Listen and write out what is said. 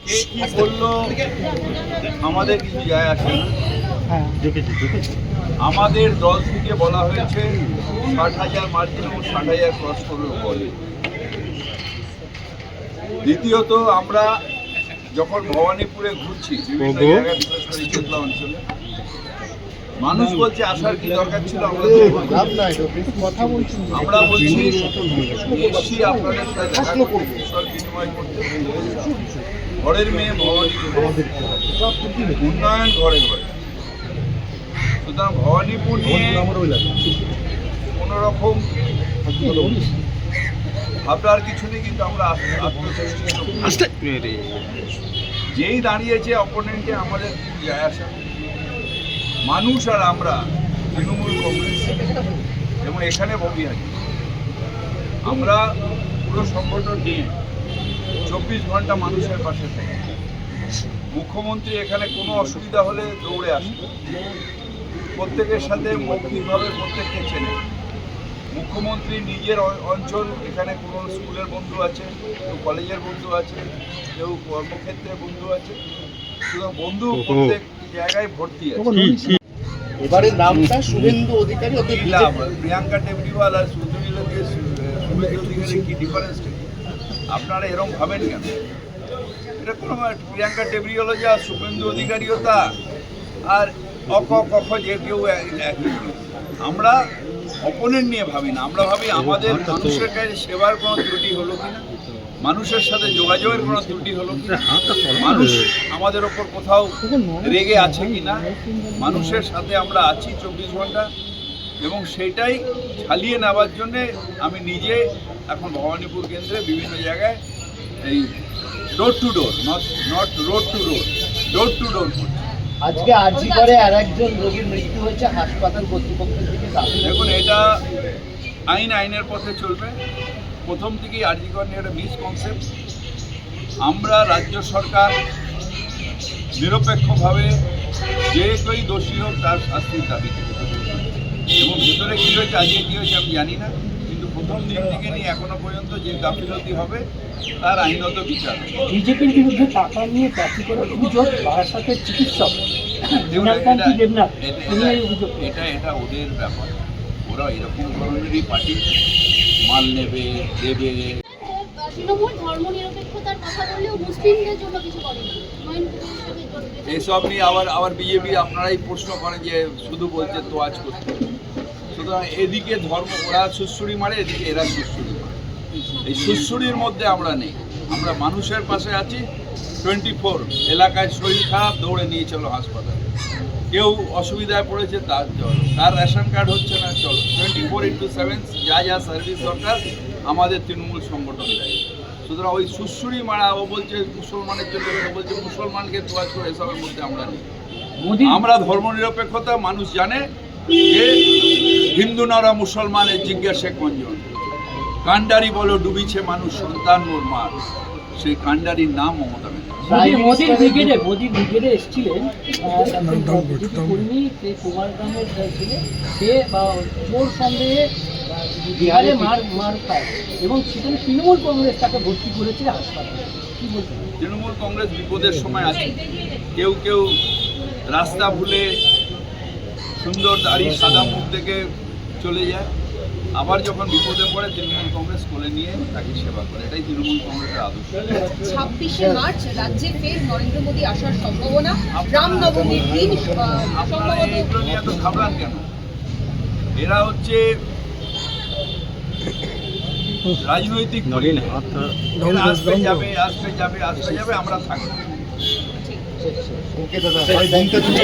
কে কি বললো আমাদের কিছু যায় আসে না। আমাদের দল থেকে বলা হয়েছে ৬০,০০০ মার্জিন এবং ৬০,০০০ ক্রস করবে বলে। দ্বিতীয়ত আমরা যখন ভবানীপুরে ঘুরছি বিভিন্ন জায়গায়, বিশেষ করে চেতলা অঞ্চলে, মানুষ বলছে আসার কি দরকার ছিল, আমরা বলছি এসছি আপনাদের সাথে দেখা করতে, কুশল বিনিময় করতে। ঘরের মেয়ে ভবানীপুর, উন্নয়ন ঘরে ঘরে। সুতরাং ভবানীপুর নিয়ে কোনোরকম ভাবনার কিছু নেই, কিন্তু আমরা আত্মচেষ্টা যেই দাঁড়িয়েছে অপোনেন্টে আমাদের যায় আসা। মানুষ আর আমরা তৃণমূল কংগ্রেস এবং এখানে ববিহারি, আমরা পুরো সংগঠন নিয়ে 24 ঘন্টা মানুষের পাশে থাকি। মুখ্যমন্ত্রী এখানে কোনো অসুবিধা হলে দৌড়ে আসে, প্রত্যেকের সাথে মৌখিকভাবে প্রত্যেককে চেনে। মুখ্যমন্ত্রী নিজের অঞ্চল, এখানে কোনো স্কুলের বন্ধু আছে, কেউ কলেজের বন্ধু আছে, কেউ কর্মক্ষেত্রে বন্ধু আছে, সুতরাং বন্ধু প্রত্যেক জায়গায় ভর্তি আছে। এবারে নামটা শুভেন্দু অধিকারী, প্রিয়াঙ্কা টেবরিওয়াল আর শুভেন্দু অধিকারী কি ডিফারেন্স? আপনারা এরকম ভাবেন কেন? এটা কোনো প্রিয়াঙ্কা টেবরিওয়ালও যা, শুভেন্দু অধিকারীও তা, আর কখ যে কেউ একই। আমরা অপোনেন্ট নিয়ে ভাবি না, আমরা ভাবি আমাদের মানুষের কাছে সেবার কোনো ত্রুটি হলো কিনা, মানুষের সাথে যোগাযোগের কোনো ত্রুটি হলো কিনা, মানুষ আমাদের ওপর কোথাও রেগে আছে কিনা। মানুষের সাথে আমরা আছি 24 ঘন্টা, এবং সেইটাই ছালিয়ে নেওয়ার জন্যে আমি নিজে এখন ভবানীপুর কেন্দ্রে বিভিন্ন জায়গায় এই door to door, not road to road, door to door করছি। আজকে আরজি করে আর একজন রোগীর মৃত্যু হয়েছে, হাসপাতাল কর্তৃপক্ষের থেকে। দেখুন, এটা আইনের পথে চলবে। প্রথম থেকেই আরজি করে নিয়ে একটা মিসকনসেপ্ট। আমরা রাজ্য সরকার নিরপেক্ষভাবে যে কেউই দোষী হোক তার শাস্তির দাবি করে, এবং ভেতরে কী হয়েছে, আজকে কী হয়েছে আমি জানি না, কিন্তু প্রথম দিন থেকে নিয়ে এখনো পর্যন্ত যে গাফিলতি হবে তার আইনত বিচার। বিজেপির বিরুদ্ধে টাকা নিয়ে চাকরি করার অভিযোগ, বারাসাতের চিকিৎসক এটা ওদের ব্যাপার, ওরা এরকম ধরনেরই পার্টি, মাল নেবে দেবে। তৃণমূল ধর্মনিরপেক্ষতার কথা বললেও মুসলিমদের জন্য কিছু করেনি। এসব নিয়ে আবার বিজেপি আপনারাই প্রশ্ন করেন যে শুধু বলছে তোয়াজ করতে। সুতরাং এদিকে ধর্ম ওরা সুশ্রুড়ি মারে, এদিকে এরা সুশ্রুড়ি মারে। এই সুশ্রুড়ির মধ্যে আমরা নেই, আমরা মানুষের পাশে আছি। 24 এলাকায় শরীর খারাপ, দৌড়ে নিয়ে চলো হাসপাতালে। কেউ অসুবিধায় পড়েছে, তার চলো, তার রেশন কার্ড হচ্ছে না, চলো। 24/7 যা যা সার্ভিস দরকার আমাদের তৃণমূল সংগঠন দেয়। সুতরাং ওই সুশ্রুড়ি মারা, ও বলছে মুসলমানের জন্য, ও বলছে মুসলমানকে তোয়াজ করে, এসবের মধ্যে আমরা নেই। আমরা ধর্মনিরপেক্ষতা, মানুষ জানে যে হিন্দু নারা মুসলমানের জিজ্ঞাসে কোনজন। কান্ডারি বলো ডুবিছে মানুষ, সন্তান মোর মার, সেই কান্ডারির নাম মমতা ব্যানার্জি। মোদির ব্রিগেডে এসেছিলেন কর্মী, সে কুমারগ্রামের ছেলে, সে চোর সন্দেহে বিহারে মার খায়, এবং সেখানে তৃণমূল কংগ্রেস তাকে ভর্তি করেছিল হাসপাতালে। কি বলছেন? তৃণমূল কংগ্রেস বিপদের সময় আছে। কেউ কেউ রাস্তা ভুলে সুন্দর দাড়ি সাদা মুখ থেকে চলে যায়, আবার যখন বিপদে পড়ে তৃণমূল কংগ্রেস কোলে নিয়ে তাকে সেবা করে। এটাই তৃণমূল কংগ্রেসের আদর্শ। 26শে মার্চ রাজ্যে ফের নরেন্দ্র মোদী আসার সম্ভাবনা, রামনবমীর দিন আপনারা এগুলো নিয়ে এত ঘাবড়ান কেন? এরা হচ্ছে রাজনৈতিক, আসবে যাবে, আমরা থাকবো।